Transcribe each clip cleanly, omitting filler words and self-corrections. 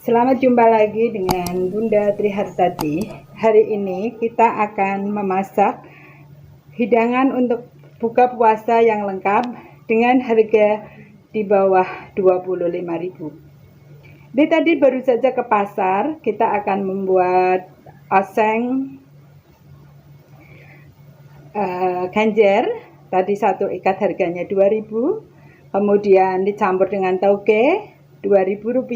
Selamat jumpa lagi dengan Bunda Trihartati. Hari ini kita akan memasak hidangan untuk buka puasa yang lengkap dengan harga di bawah 25.000. Ini tadi baru saja ke pasar, kita akan membuat oseng ganjer. Tadi satu ikat harganya 2.000, kemudian dicampur dengan tauge Rp2.000,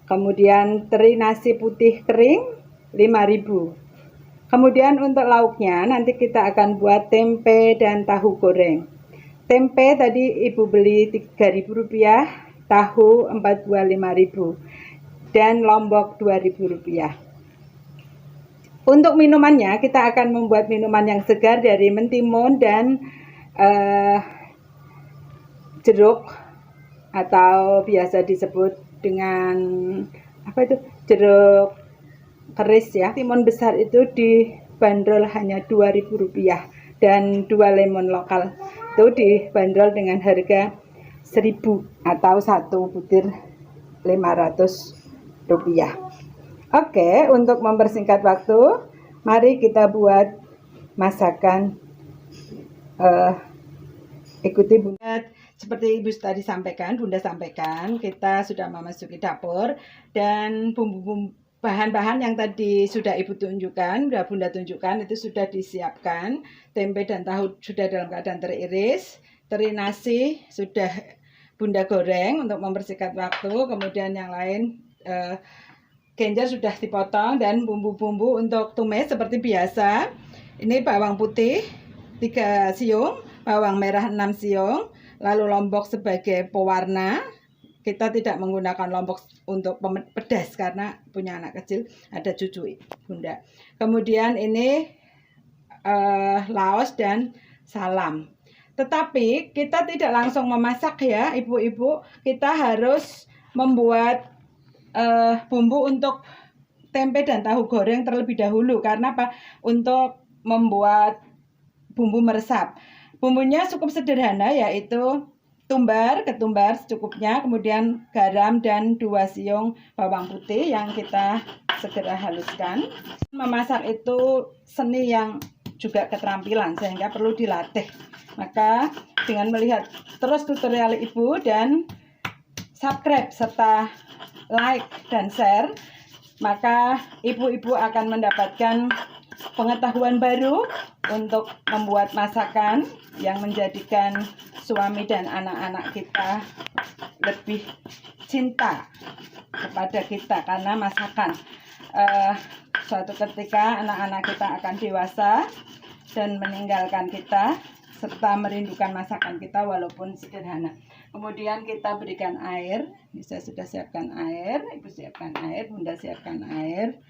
kemudian teri nasi putih kering 5.000. Kemudian untuk lauknya nanti kita akan buat tempe dan tahu goreng. Tempe tadi ibu beli Rp3.000, tahu 4 buah 5.000, dan lombok Rp2.000. Untuk minumannya kita akan membuat minuman yang segar dari mentimun dan jeruk, atau biasa disebut dengan jeruk keris ya. Timun besar itu dibanderol hanya Rp2.000, dan 2 lemon lokal itu dibanderol dengan harga 1.000 atau satu butir Rp500. Oke, untuk mempersingkat waktu, mari kita buat masakan. Ikuti Bunda. Seperti Ibu tadi sampaikan, Bunda sampaikan, kita sudah memasuki dapur, dan bumbu-bumbu bahan-bahan yang tadi sudah Ibu tunjukkan, sudah Bunda tunjukkan, itu sudah disiapkan. Tempe dan tahu sudah dalam keadaan teriris, teri nasi sudah Bunda goreng untuk mempersingkat waktu, kemudian yang lain genjer sudah dipotong, dan bumbu-bumbu untuk tumis seperti biasa. Ini bawang putih 3 siung, bawang merah 6 siung, lalu lombok sebagai pewarna. Kita tidak menggunakan lombok untuk pedas karena punya anak kecil, ada cucu Bunda. Kemudian ini laos dan salam. Tetapi kita tidak langsung memasak ya ibu-ibu, kita harus membuat bumbu untuk tempe dan tahu goreng terlebih dahulu. Karena apa? Untuk membuat bumbu meresap. Bumbunya cukup sederhana, yaitu ketumbar secukupnya, kemudian garam dan 2 siung bawang putih yang kita segera haluskan. Memasak itu seni yang juga keterampilan, sehingga perlu dilatih. Maka dengan melihat terus tutorial Ibu dan subscribe serta like dan share, maka ibu-ibu akan mendapatkan pengetahuan baru untuk membuat masakan yang menjadikan suami dan anak-anak kita lebih cinta kepada kita, karena masakan suatu ketika anak-anak kita akan dewasa dan meninggalkan kita, serta merindukan masakan kita walaupun sederhana. Kemudian kita berikan air. Saya sudah siapkan air, Ibu siapkan air, Bunda siapkan air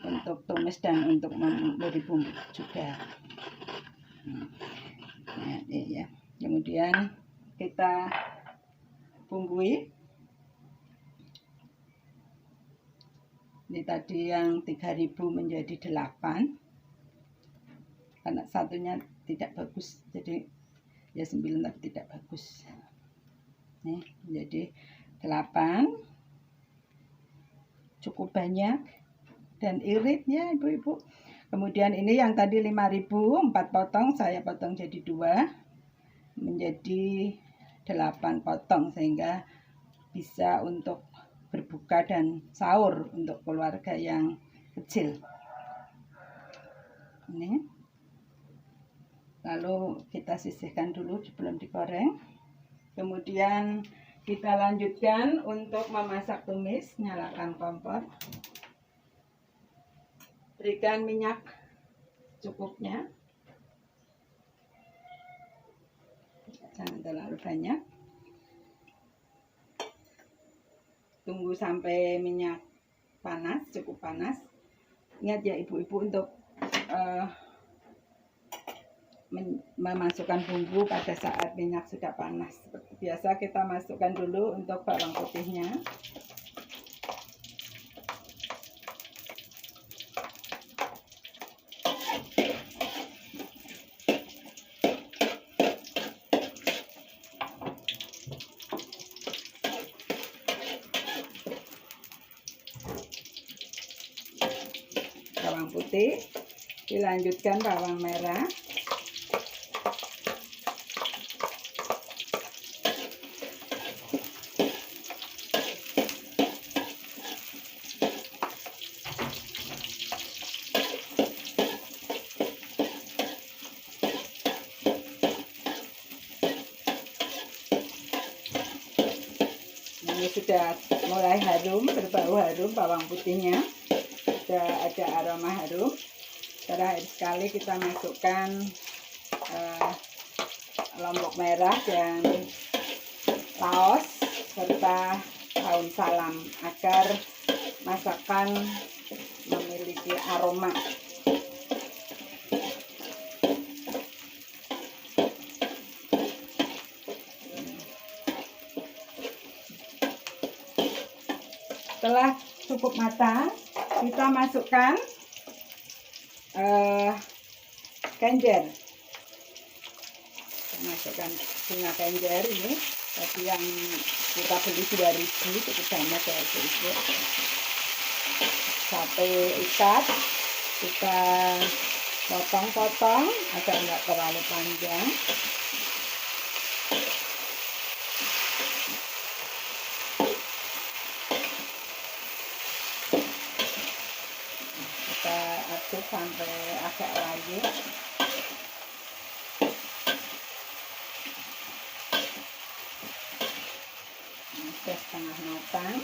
untuk tumis dan untuk memberi bumbu juga. Nah, ya. Kemudian kita bumbui. Ini tadi yang 3.000 menjadi 8, karena satunya tidak bagus, jadi ya 9 tapi tidak bagus. Nih, menjadi 8, cukup banyak dan iritnya ibu-ibu. Kemudian ini yang tadi 5.000, 4 potong, saya potong jadi 2, menjadi 8 potong, sehingga bisa untuk berbuka dan sahur untuk keluarga yang kecil. Ini lalu kita sisihkan dulu sebelum digoreng. Kemudian kita lanjutkan untuk memasak tumis. Nyalakan kompor, berikan minyak cukupnya, jangan terlalu banyak. Tunggu sampai minyak panas, cukup panas. Ingat ya ibu-ibu, untuk memasukkan bumbu pada saat minyak sudah panas. Seperti biasa kita masukkan dulu untuk bawang putihnya. putih, dilanjutkan bawang merah, ini sudah mulai harum, berbau harum bawang putihnya, sudah ada aroma harum. Terakhir sekali kita masukkan lombok merah dan laos serta daun salam agar masakan memiliki aroma. Setelah cukup matang, kita masukkan kenjer. Masukkan bunga kenjer ini tadi yang kita beli 2.000, cukup banyak ya itu. Satu ikat kita potong-potong agar nggak terlalu panjang. Kita aduk sampai agak layu. Sudah setengah matang.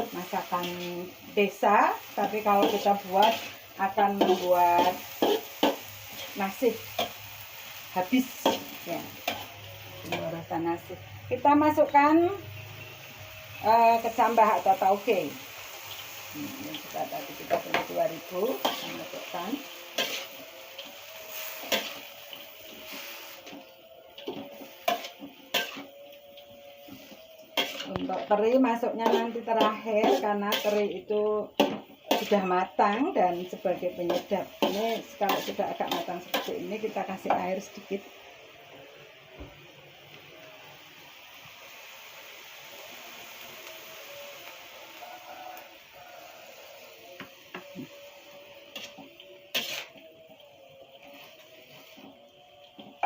Masakan desa, tapi kalau kita buat akan membuat nasi habis ya, pemborosan nasi. Kita masukkan kecambah atau tauge. Kita tadi kita beli 2.000, kita masukkan. Untuk teri masuknya nanti terakhir karena teri itu sudah matang dan sebagai penyedap. Ini kalau sudah agak matang seperti ini kita kasih air sedikit.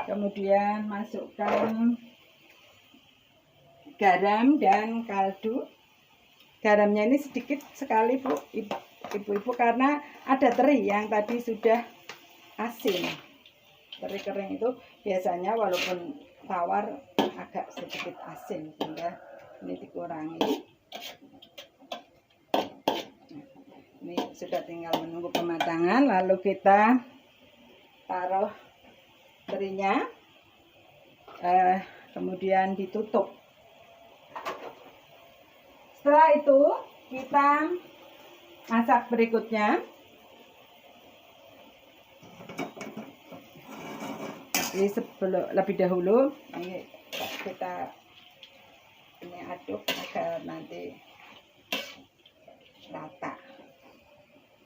Kemudian masukkan garam dan kaldu. Garamnya ini sedikit sekali Bu, ibu-ibu, karena ada teri yang tadi sudah asin. Teri kering itu biasanya walaupun tawar agak sedikit asin, sehingga ini dikurangi. Ini sudah tinggal menunggu kematangan, lalu kita taruh terinya, kemudian ditutup. Setelah itu kita masak berikutnya. Jadi lebih dahulu ini kita aduk agar nanti rata.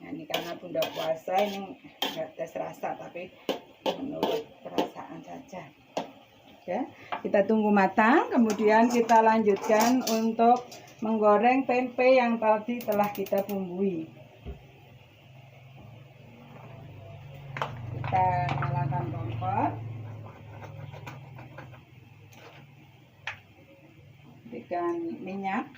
Nah, ini karena Bunda puasa ini nggak tes rasa tapi menurut perasaan saja. Ya, kita tunggu matang, kemudian kita lanjutkan untuk menggoreng tempe yang tadi telah kita bumbui. Kita nyalakan kompor, berikan minyak,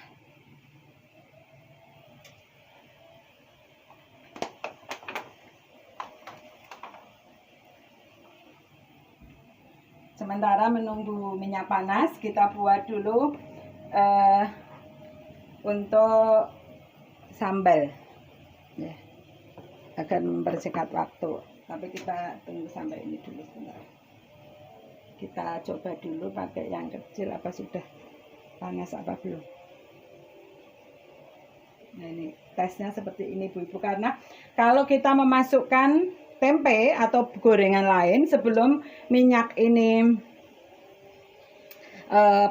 sementara menunggu minyak panas kita buat dulu untuk sambal ya, agar mempersingkat waktu. Tapi kita tunggu sampai ini dulu sebentar. Kita coba dulu pakai yang kecil apa sudah panas apa belum. Nah, ini tesnya seperti ini Bu Ibu, karena kalau kita memasukkan tempe atau gorengan lain sebelum minyak ini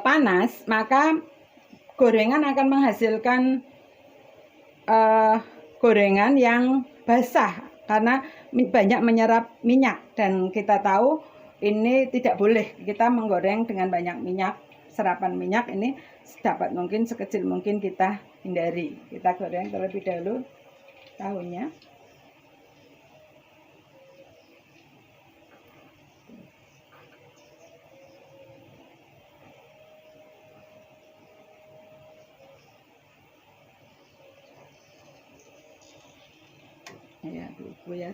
panas, maka gorengan akan menghasilkan gorengan yang basah karena banyak menyerap minyak, dan kita tahu ini tidak boleh kita menggoreng dengan banyak minyak. Serapan minyak ini sedapat mungkin, sekecil mungkin kita hindari. Kita goreng terlebih dahulu tahunya. Ya, ibu ya,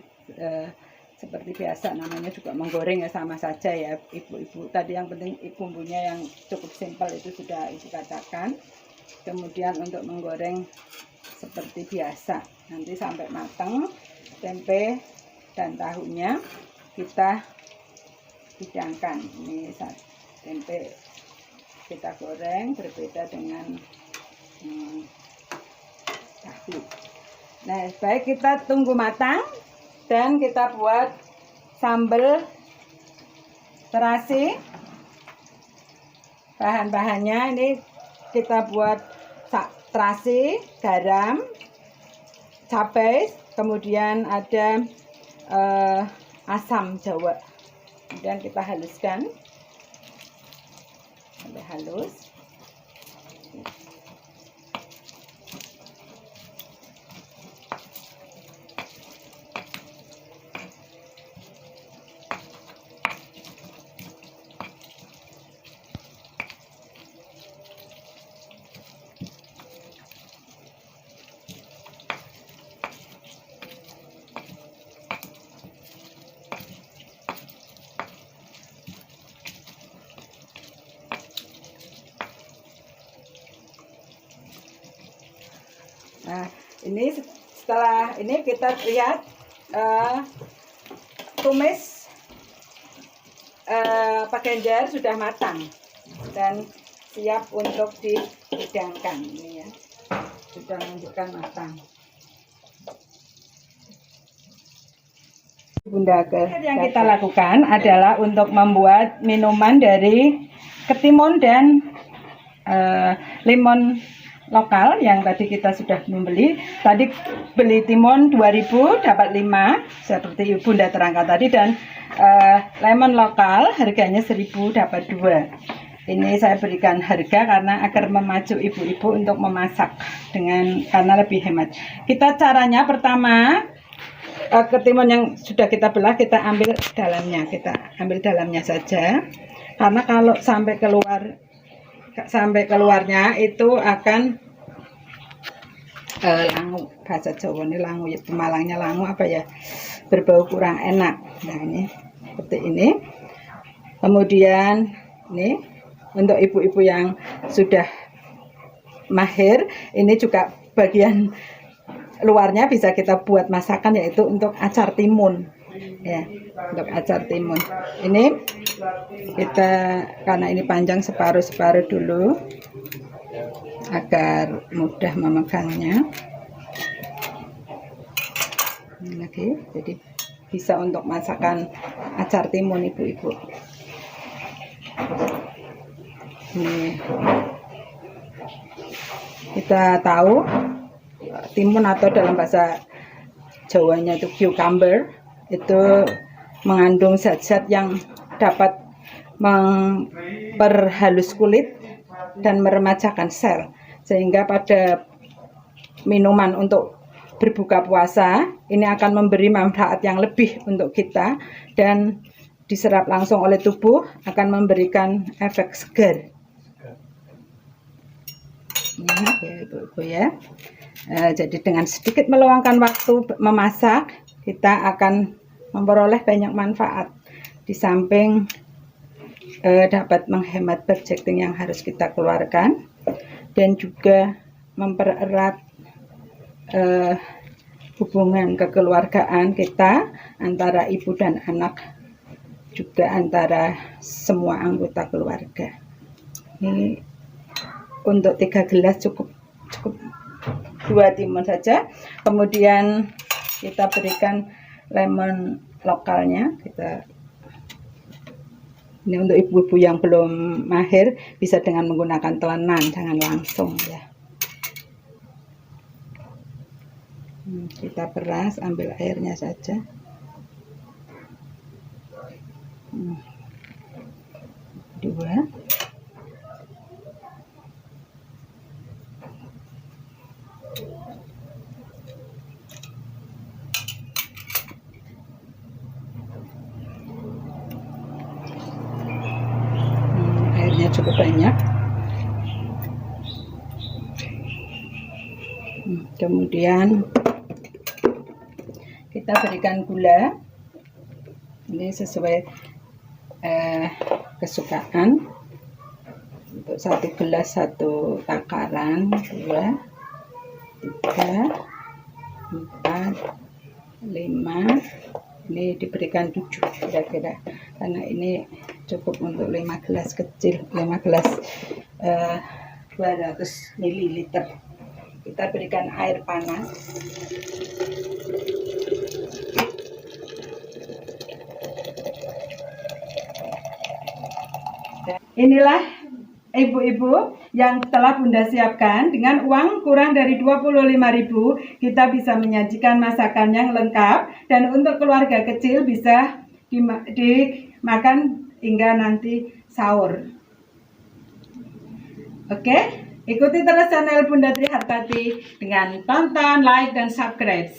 seperti biasa namanya juga menggoreng ya, sama saja ya ibu-ibu. Tadi yang penting bumbunya yang cukup simpel itu sudah ibu katakan. Kemudian untuk menggoreng seperti biasa, nanti sampai matang tempe dan tahunya kita hidangkan. Ini tempe kita goreng berbeda dengan tahu. Nah, baik, kita tunggu matang dan kita buat sambal terasi. Bahan-bahannya ini kita buat terasi, garam, cabai, kemudian ada asam jawa. Kemudian kita haluskan sampai halus. Nah, ini setelah ini kita lihat tumis Pak Ganjar sudah matang dan siap untuk dihidangkan. Ini ya, sudah menunjukkan matang. Bunda, yang kita lakukan adalah untuk membuat minuman dari ketimun dan lemon lokal yang tadi kita sudah membeli. Tadi beli timun 2000 dapat 5 seperti Bunda terangkan tadi, dan lemon lokal harganya 1000 dapat 2. Ini saya berikan harga karena agar memacu ibu-ibu untuk memasak karena lebih hemat. Kita caranya pertama, ketimun yang sudah kita belah kita ambil dalamnya saja, karena kalau sampai keluarnya itu akan langu, bahasa Jawa ini langu ya, Pemalangnya langu apa ya, berbau kurang enak. Nah, ini seperti ini. Kemudian ini untuk ibu-ibu yang sudah mahir, ini juga bagian luarnya bisa kita buat masakan, yaitu untuk acar timun ya, untuk acar timun. Ini kita, karena ini panjang, separuh dulu agar mudah memegangnya. Ini lagi, jadi bisa untuk masakan acar timun ibu-ibu. Ini kita tahu timun atau dalam bahasa Jawanya itu cucumber, itu mengandung zat-zat yang dapat memperhalus kulit dan meremajakan sel, sehingga pada minuman untuk berbuka puasa ini akan memberi manfaat yang lebih untuk kita, dan diserap langsung oleh tubuh akan memberikan efek segar. Ini ya ibu-ibu ya. Jadi dengan sedikit meluangkan waktu memasak, kita akan memperoleh banyak manfaat, di samping dapat menghemat budgeting yang harus kita keluarkan, dan juga mempererat hubungan kekeluargaan kita antara ibu dan anak, juga antara semua anggota keluarga. Ini untuk 3 gelas cukup 2 timun saja. Kemudian kita berikan lemon lokalnya, kita Ini untuk ibu-ibu yang belum mahir bisa dengan menggunakan telenan, jangan langsung ya. Kita peras, ambil airnya saja. Dua. Airnya cukup banyak. Kemudian kita berikan gula. Ini sesuai kesukaan. Untuk 1 gelas 1 takaran, 2, 3, 4, 5. Ini diberikan 7 kira-kira, karena ini cukup untuk 5 gelas kecil, 5 gelas 200 ml. Kita berikan air panas. Inilah ibu-ibu yang telah Bunda siapkan. Dengan uang kurang dari 25.000 kita bisa menyajikan masakan yang lengkap, dan untuk keluarga kecil bisa dimakan hingga nanti sahur. Oke, ikuti terus channel Bunda Trihartati dengan tonton, like, dan subscribe.